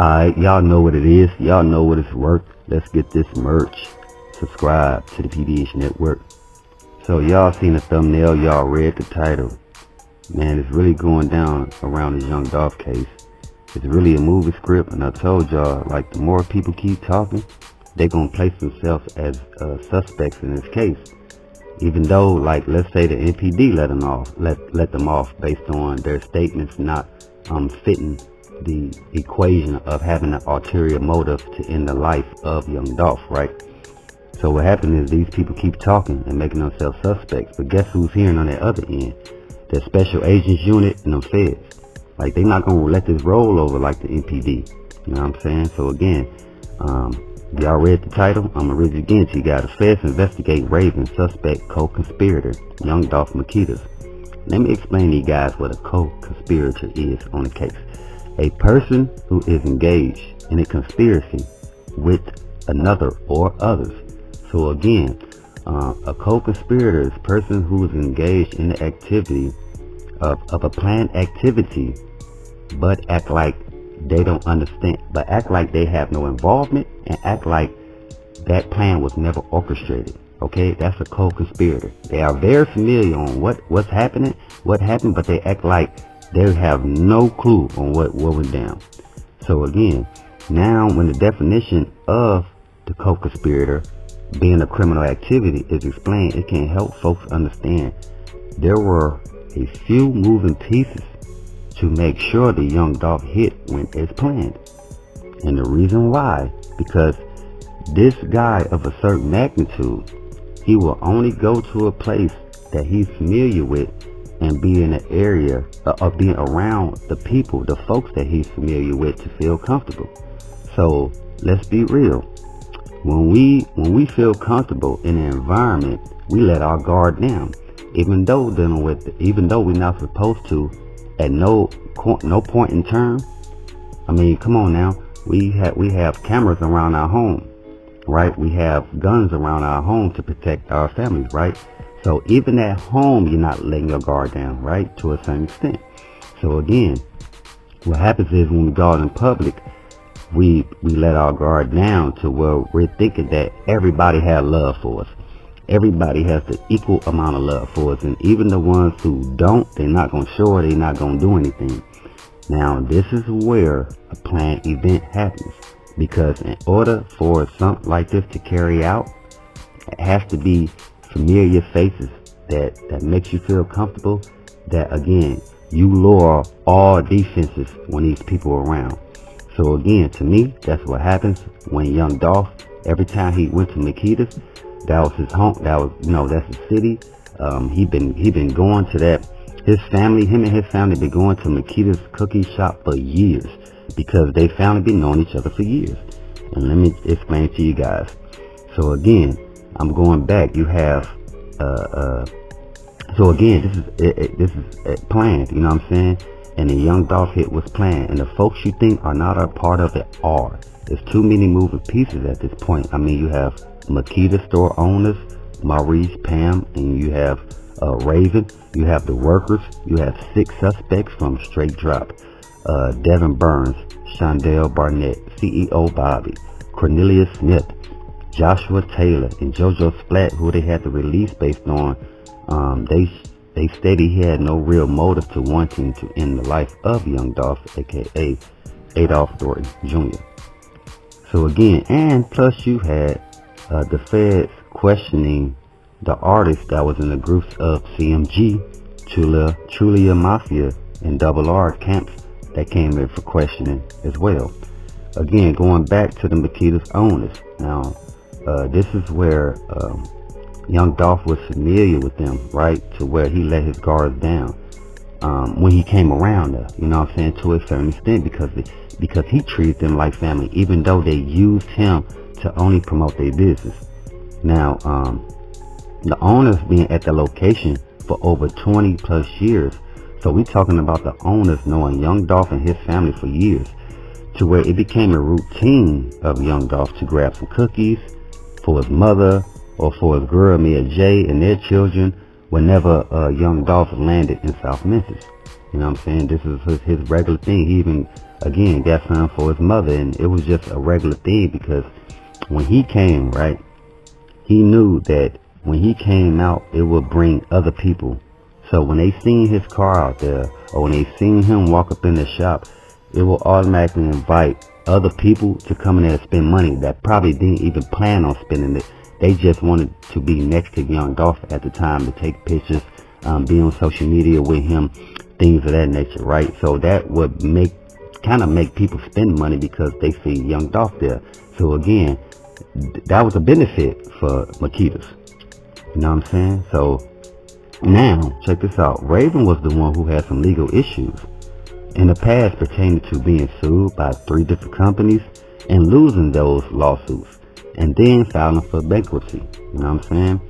Alright, y'all know what it is. Y'all know what it's worth. Let's get this merch. Subscribe to the PDH Network. So y'all seen the thumbnail, y'all read the title. Man, it's really going down around this Young Dolph case. It's really a movie script, and I told y'all, like, the more people keep talking, they're gonna place themselves as suspects in this case. Even though, like, let's say the NPD let them off based on their statements not fitting the equation of having an ulterior motive to end the life of Young Dolph, right? So what happened is these people keep talking and making themselves suspects, but guess who's hearing on the other end? The Special Agents Unit and the FEDS. Like, they're not gonna let this roll over like the NPD. You know what I'm saying? So again, y'all read the title. I'm gonna read it again to you guys. The FEDS investigate Raven, suspect co-conspirator, Young Dolph Makedas. Let me explain to you guys what a co-conspirator is on the case. A person who is engaged in a conspiracy with another or others. So again, a co-conspirator is a person who is engaged in the activity of a planned activity, but act like they don't understand, but act like they have no involvement, and act like that plan was never orchestrated. Okay, that's a co-conspirator. They are very familiar on what's happening, what happened, but they act like they have no clue on what went down. So again, now when the definition of the co-conspirator being a criminal activity is explained, it can help folks understand there were a few moving pieces to make sure the Young Dolph hit went as planned. And the reason why, because this guy of a certain magnitude, he will only go to a place that he's familiar with and be in an area of being around the people, the folks that he's familiar with, to feel comfortable. So let's be real. When we feel comfortable in an environment, we let our guard down. Even though we're not supposed to, at no point in time. I mean, come on now. We have cameras around our home, right? We have guns around our home to protect our families, right? So even at home, you're not letting your guard down, right? To a certain extent. So again, what happens is when we go out in public, we let our guard down to where we're thinking that everybody has love for us. Everybody has the equal amount of love for us, and even the ones who don't, they're not going to show it, they're not going to do anything. Now, this is where a planned event happens, because in order for something like this to carry out, it has to be familiar faces that makes you feel comfortable, that again, you lower all defenses when these people are around. So again, to me, that's what happens when Young Dolph, every time he went to Makedas, that was his home, that's his city. He been going to that. Him and his family been going to Makedas cookie shop for years, because they family been knowing each other for years. And let me explain to you guys. So again, I'm going back. You have so again, this is planned. You know what I'm saying? And the Young Dolph hit was planned, and the folks you think are not a part of it are. There's too many moving pieces at this point. I mean, you have Makedas store owners, Maurice, Pam, and you have Raven. You have the workers. You have 6 suspects from Straight Drop. Devin Burns, Shondell Barnett, CEO Bobby, Cornelius Smith, Joshua Taylor, and JoJo Splat, who they had to release based on they stated he had no real motive to wanting to end the life of Young Dolph, aka Adolph Thornton Jr. So again, and plus you had the feds questioning the artists that was in the groups of CMG, Trulia Mafia, and Double R camps that came in for questioning as well. Again, going back to the Makedas owners. Now, this is where Young Dolph was familiar with them, right? To where he let his guards down when he came around there, you know what I'm saying, to a certain extent, because he treated them like family, even though they used him to only promote their business. Now, the owners being at the location for over 20 plus years, so we talking about the owners knowing Young Dolph and his family for years, to where it became a routine of Young Dolph to grab some cookies for his mother or for his girl Mia J and their children whenever Young Dolph landed in South Memphis. You know what I'm saying? This is his regular thing. He even, again, got something for his mother, and it was just a regular thing because when he came, right, he knew that when he came out, it would bring other people. So when they seen his car out there, or when they seen him walk up in the shop, it will automatically invite other people to come in there and spend money that probably didn't even plan on spending it. They just wanted to be next to Young Dolph at the time, to take pictures, be on social media with him, things of that nature, right? So that would kind of make people spend money because they see Young Dolph there. So again, that was a benefit for Makedas. You know what I'm saying? So now, check this out. Raven was the one who had some legal issues in the past pertaining to being sued by 3 different companies and losing those lawsuits, and then filing for bankruptcy. You know what I'm saying?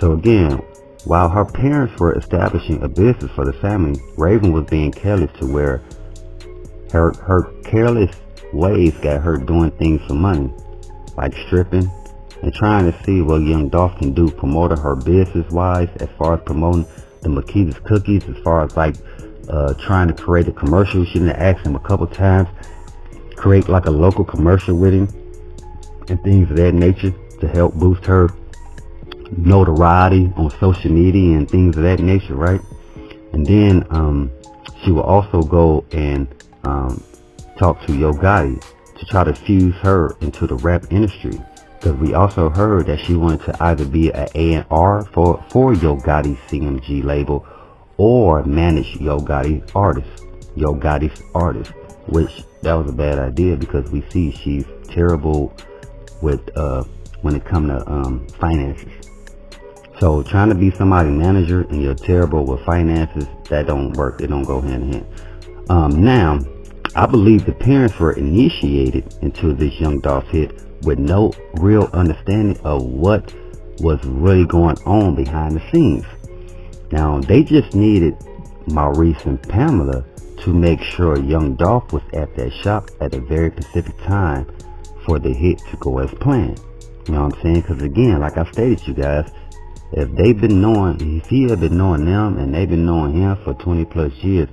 So again, while her parents were establishing a business for the family, Raven was being careless to where her careless ways got her doing things for money, like stripping and trying to see what Young Dolph can do, promoting her business wise, as far as promoting the Makedas cookies, as far as like trying to create a commercial. She didn't ask him a couple times, create like a local commercial with him and things of that nature to help boost her notoriety on social media and things of that nature, right? And then she will also go and talk to Yo Gotti to try to fuse her into the rap industry, because we also heard that she wanted to either be an A&R for Yo Gotti's CMG label, or manage Yo Gotti's artist, which that was a bad idea because we see she's terrible with when it comes to finances. So trying to be somebody's manager and you're terrible with finances, that don't work. It don't go hand in hand. Now, I believe the parents were initiated into this Young Dolph hit with no real understanding of what was really going on behind the scenes. Now, they just needed Maurice and Pamela to make sure Young Dolph was at that shop at a very specific time for the hit to go as planned. You know what I'm saying? Because again, like I stated, you guys, if he had been knowing them and they've been knowing him for 20 plus years,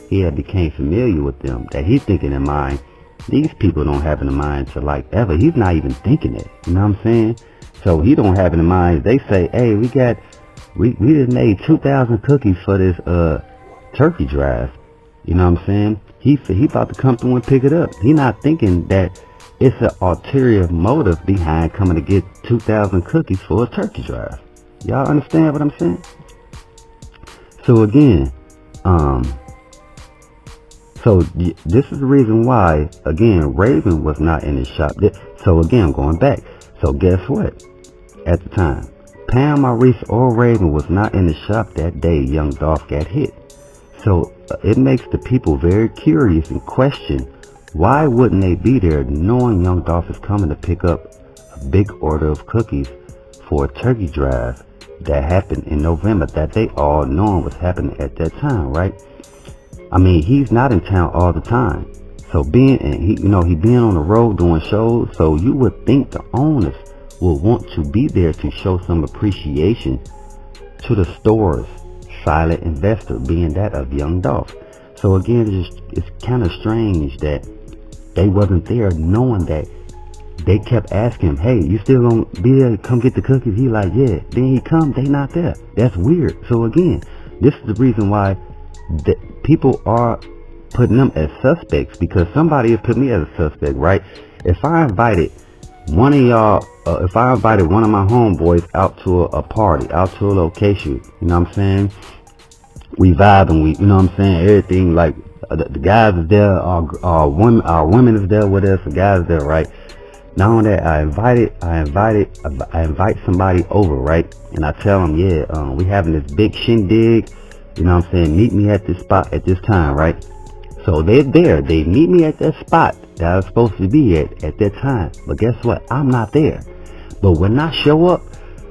he had became familiar with them, that he's thinking in mind. These people don't have in mind to like ever. He's not even thinking it. You know what I'm saying? So he don't have in mind. They say, hey, we just made 2,000 cookies for this turkey drive. You know what I'm saying? He about to come through and pick it up. He not thinking that it's an ulterior motive behind coming to get 2,000 cookies for a turkey drive. Y'all understand what I'm saying? So again, so this is the reason why, again, Raven was not in the shop. So again, going back. So guess what? At the time, Pam, Maurice, or Raven was not in the shop that day Young Dolph got hit. So it makes the people very curious and question, why wouldn't they be there knowing Young Dolph is coming to pick up a big order of cookies for a turkey drive that happened in November, that they all know was happening at that time, right? I mean, he's not in town all the time. So he being on the road doing shows, so you would think the owners will want to be there to show some appreciation to the store's silent investor, being that of Young Dolph. So again, it's kind of strange that they wasn't there, knowing that they kept asking him, hey, you still gonna be there to come get the cookies? He like, yeah. Then he come, they not there. That's weird. So again, this is the reason why people are putting them as suspects, because somebody has put me as a suspect, right? If I invited one of y'all, if I invited one of my homeboys out to a party, out to a location, you know what I'm saying? We vibing, you know what I'm saying? Everything, like the guys is there, our women is there with us, the guys is there, right? Not only that, I invite somebody over, right? And I tell them, yeah, we having this big shindig, you know what I'm saying? Meet me at this spot at this time, right? So they're there. They meet me at that spot that I was supposed to be at that time. But guess what? I'm not there. But when I show up,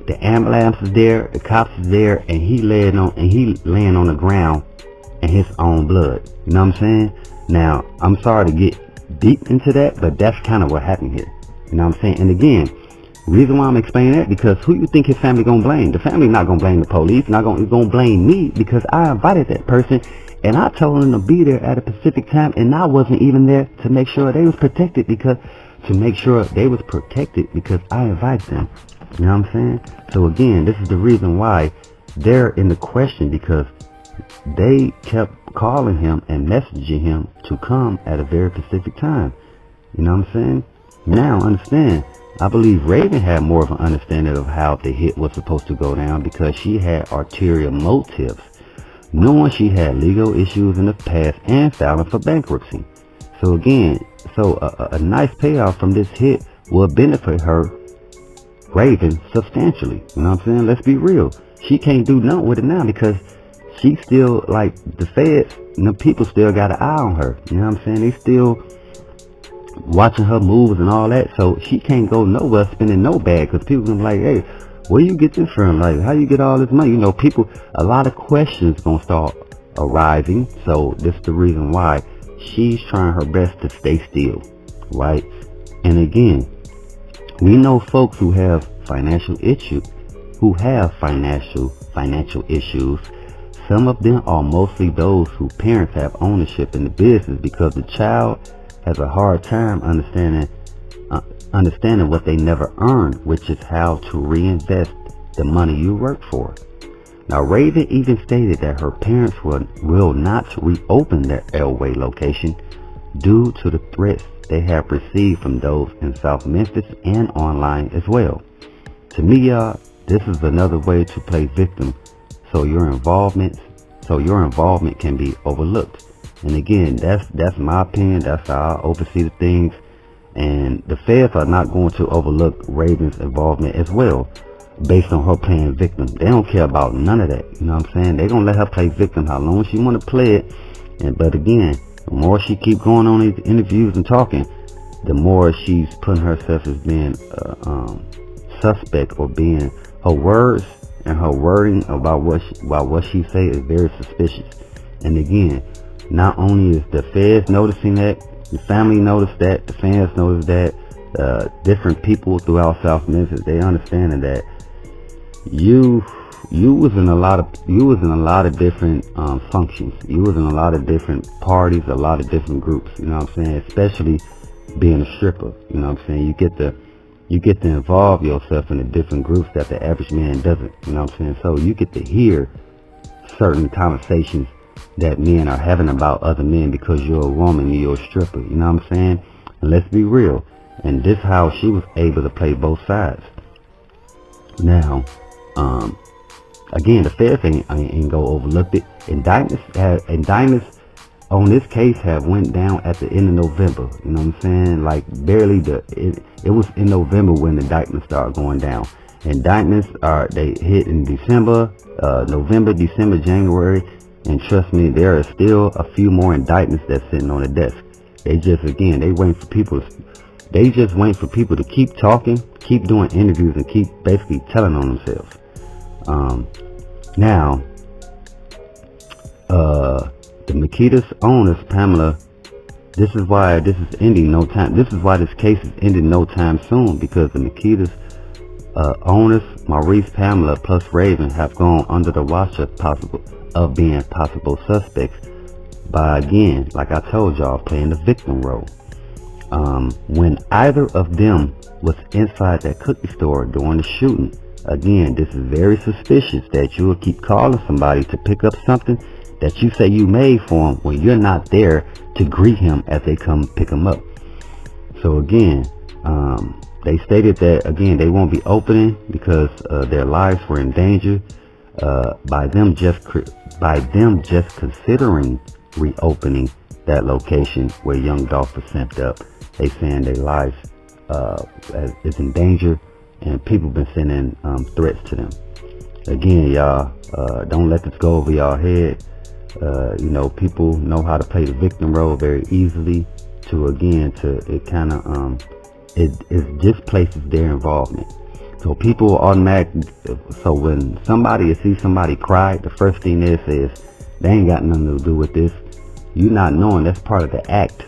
the ambulance is there, the cops is there, and he laying on the ground in his own blood. You know what I'm saying? Now, I'm sorry to get deep into that, but that's kind of what happened here. You know what I'm saying? And again, the reason why I'm explaining that, because who you think his family gonna blame? The family not gonna blame the police. It's gonna blame me, because I invited that person And I told them to be there at a specific time, and I wasn't even there to make sure they was protected because I invited them. You know what I'm saying? So again, this is the reason why they're in the question, because they kept calling him and messaging him to come at a very specific time. You know what I'm saying? Now, understand, I believe Raven had more of an understanding of how the hit was supposed to go down because she had ulterior motives, knowing she had legal issues in the past and filing for bankruptcy. So again, a nice payoff from this hit will benefit her, Raven, substantially. You know what I'm saying? Let's be real. She can't do nothing with it now because she still, like, the feds and the people still got an eye on her. You know what I'm saying? They still watching her moves and all that. So she can't go nowhere spending no bag because people gonna be like, hey, where you get this from? Like, how you get all this money? You know, people, a lot of questions gonna start arising. So this is the reason why she's trying her best to stay still, right? And again, we know folks who have financial issues. Some of them are mostly those whose parents have ownership in the business because the child has a hard time understanding what they never earned, which is how to reinvest the money you work for. Now, Raven even stated that her parents will not reopen their Elway location due to the threats they have received from those in South Memphis and online as well. To me, y'all, this is another way to play victim, so your involvement can be overlooked. And again, that's my opinion. That's how I oversee the things. And the feds are not going to overlook Raven's involvement as well, based on her playing victim. They don't care about none of that. You know what I'm saying? They're gonna let her play victim how long she want to play it. But again, the more she keep going on these interviews and talking, the more she's putting herself as being suspect, or being, her words and her wording about what she say is very suspicious. And again, not only is the feds noticing that, the family noticed that, the fans noticed that, different people throughout South Memphis, they understanding that you was in a lot of different functions. You was in a lot of different parties, a lot of different groups. You know what I'm saying? Especially being a stripper. You know what I'm saying? You get to involve yourself in the different groups that the average man doesn't. You know what I'm saying? So you get to hear certain conversations that men are having about other men because you're a woman, you're a stripper. You know what I'm saying? And let's be real. And this how she was able to play both sides. Now, again, the feds ain't go overlook it. Indictments on this case have went down at the end of November. You know what I'm saying? Like barely it was in November when the indictments started going down. Indictments they hit in December, November, December, January, and trust me, there are still a few more indictments that's sitting on the desk. They just wait for people to keep talking, keep doing interviews, and keep basically telling on themselves. Now, the Makedas owners, Pamela, this is why this is ending no time. This is why this case is ending no time soon, because the Makedas owners, Maurice, Pamela, plus Raven, have gone under the watch of being possible suspects by, again, like I told y'all, playing the victim role. When either of them was inside that cookie store during the shooting, again, this is very suspicious that you will keep calling somebody to pick up something that you say you made for him when you're not there to greet him as they come pick him up. So again, they stated that, again, they won't be opening because their lives were in danger by them just considering reopening that location where Young Dolph was sent up. They saying their lives is in danger, and people been sending threats to them. Again, y'all, don't let this go over y'all head. You know, people know how to play the victim role very easily. It displaces their involvement. So people automatically, so when somebody sees somebody cry, the first thing they say is, they ain't got nothing to do with this. You not knowing that's part of the act.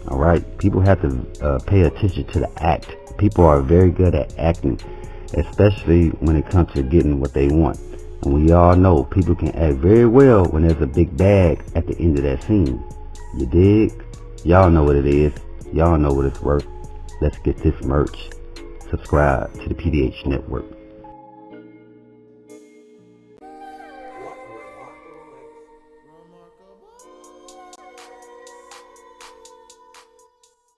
All right, people have to pay attention to the act. People are very good at acting, especially when it comes to getting what they want. And we all know people can act very well when there's a big bag at the end of that scene. You dig? Y'all know what it is. Y'all know what it's worth. Let's get this merch. Subscribe to the PDH Network.